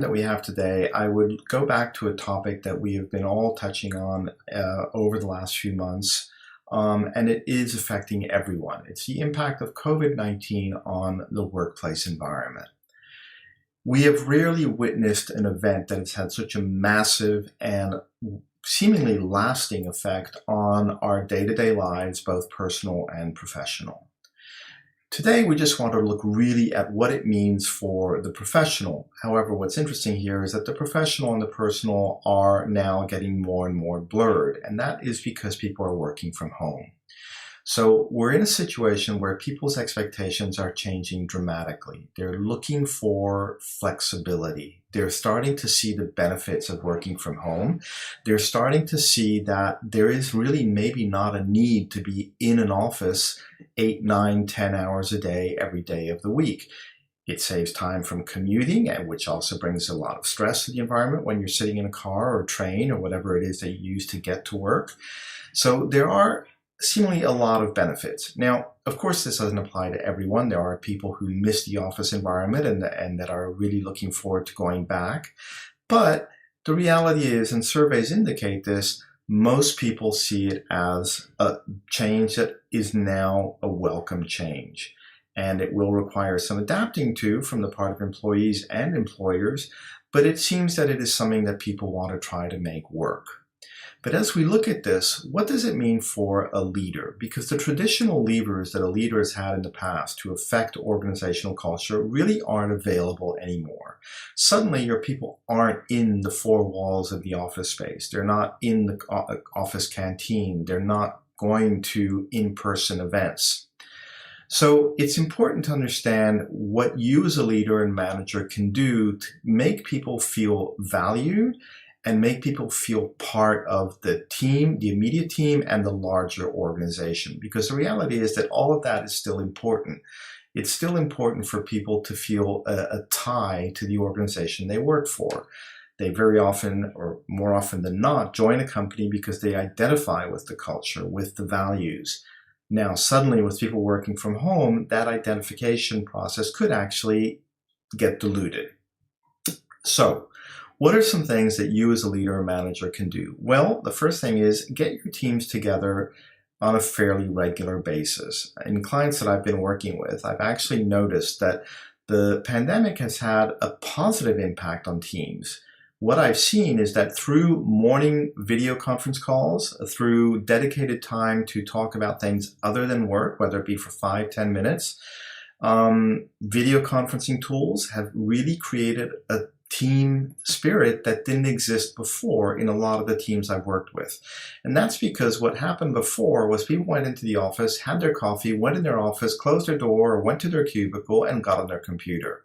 that we have today, I would go back to a topic that we have been all touching on over the last few months, and it is affecting everyone. It's the impact of COVID-19 on the workplace environment. We have rarely witnessed an event that has had such a massive and seemingly lasting effect on our day-to-day lives, both personal and professional. Today, we just want to look really at what it means for the professional. However, what's interesting here is that the professional and the personal are now getting more and more blurred, and that is because people are working from home. So we're in a situation where people's expectations are changing dramatically. They're looking for flexibility. They're starting to see the benefits of working from home. They're starting to see that there is really maybe not a need to be in an office 8, 9, 10 hours a day, every day of the week. It saves time from commuting, which also brings a lot of stress to the environment when you're sitting in a car or a train or whatever it is that you use to get to work. So there are seemingly a lot of benefits. Now, of course, this doesn't apply to everyone. There are people who miss the office environment and that are really looking forward to going back. But the reality is, and surveys indicate this, most people see it as a change that is now a welcome change. And it will require some adapting to from the part of employees and employers, but it seems that it is something that people want to try to make work. But as we look at this, what does it mean for a leader? Because the traditional levers that a leader has had in the past to affect organizational culture really aren't available anymore. Suddenly, your people aren't in the four walls of the office space. They're not in the office canteen. They're not going to in-person events. So it's important to understand what you as a leader and manager can do to make people feel valued and make people feel part of the team, the immediate team, and the larger organization. Because the reality is that all of that is still important. It's still important for people to feel a tie to the organization they work for. They very often, or more often than not, join a company because they identify with the culture, with the values. Now, suddenly, with people working from home, that identification process could actually get diluted. So, what are some things that you as a leader or manager can do? Well, the first thing is get your teams together on a fairly regular basis. In clients that I've been working with, I've actually noticed that the pandemic has had a positive impact on teams. What I've seen is that through morning video conference calls, through dedicated time to talk about things other than work, whether it be for 5, 10 minutes, video conferencing tools have really created a team spirit that didn't exist before in a lot of the teams I've worked with. And that's because what happened before was people went into the office, had their coffee, went in their office, closed their door, or went to their cubicle and got on their computer.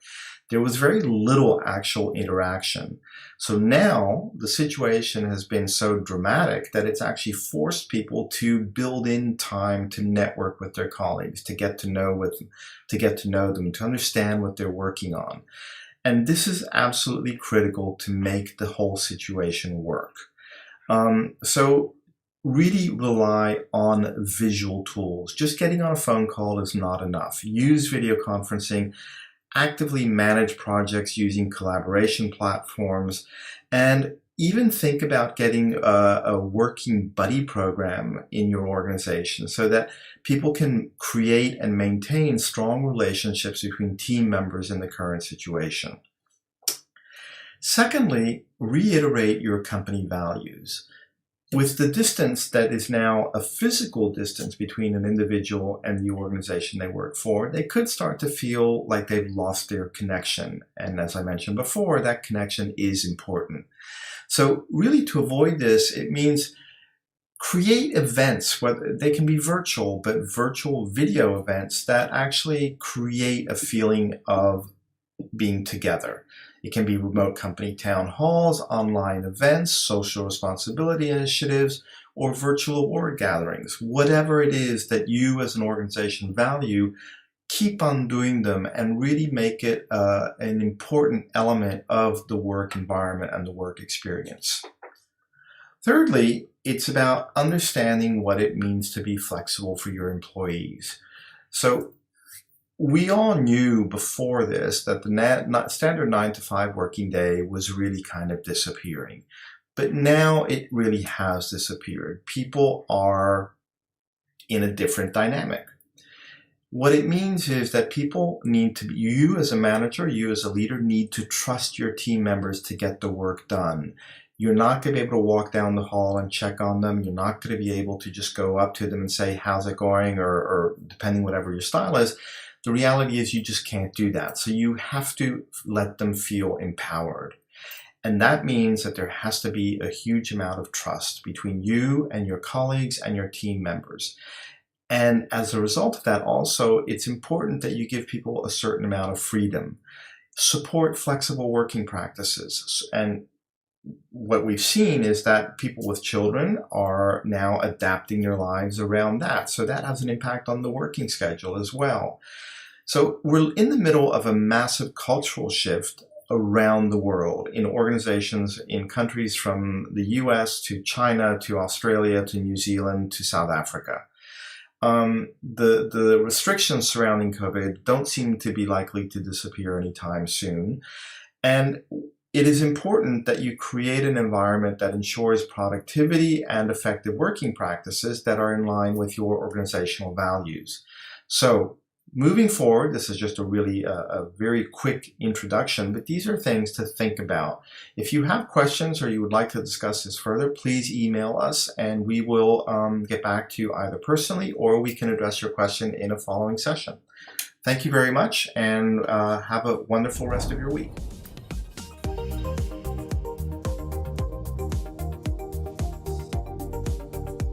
There was very little actual interaction. So now the situation has been so dramatic that it's actually forced people to build in time to network with their colleagues, to get to know them, to understand what they're working on. And this is absolutely critical to make the whole situation work. So really rely on visual tools. Just getting on a phone call is not enough. Use video conferencing, actively manage projects using collaboration platforms, and even think about getting a working buddy program in your organization so that people can create and maintain strong relationships between team members in the current situation. Secondly, reiterate your company values. With the distance that is now a physical distance between an individual and the organization they work for, they could start to feel like they've lost their connection. And as I mentioned before, that connection is important. So really, to avoid this, it means create events, whether they can be virtual, but virtual video events that actually create a feeling of being together. It can be remote company town halls, online events, social responsibility initiatives, or virtual award gatherings. Whatever it is that you as an organization value, keep on doing them and really make it an important element of the work environment and the work experience. Thirdly, it's about understanding what it means to be flexible for your employees. So We all knew before this that the standard 9 to 5 working day was really kind of disappearing. But now it really has disappeared. People are in a different dynamic. What it means is that people need to, you as a manager, you as a leader, need to trust your team members to get the work done. You're not going to be able to walk down the hall and check on them. You're not going to be able to just go up to them and say, how's it going? Or depending whatever your style is. The reality is you just can't do that. So you have to let them feel empowered. And that means that there has to be a huge amount of trust between you and your colleagues and your team members. And as a result of that, also, it's important that you give people a certain amount of freedom. Support flexible working practices. And what we've seen is that people with children are now adapting their lives around that. So that has an impact on the working schedule as well. So we're in the middle of a massive cultural shift around the world in organizations in countries from the US to China to Australia to New Zealand to South Africa. The restrictions surrounding COVID don't seem to be likely to disappear anytime soon. And it is important that you create an environment that ensures productivity and effective working practices that are in line with your organizational values. So moving forward, this is just a very quick introduction, but these are things to think about. If you have questions or you would like to discuss this further, please email us and we will get back to you either personally or we can address your question in a following session. Thank you very much and have a wonderful rest of your week.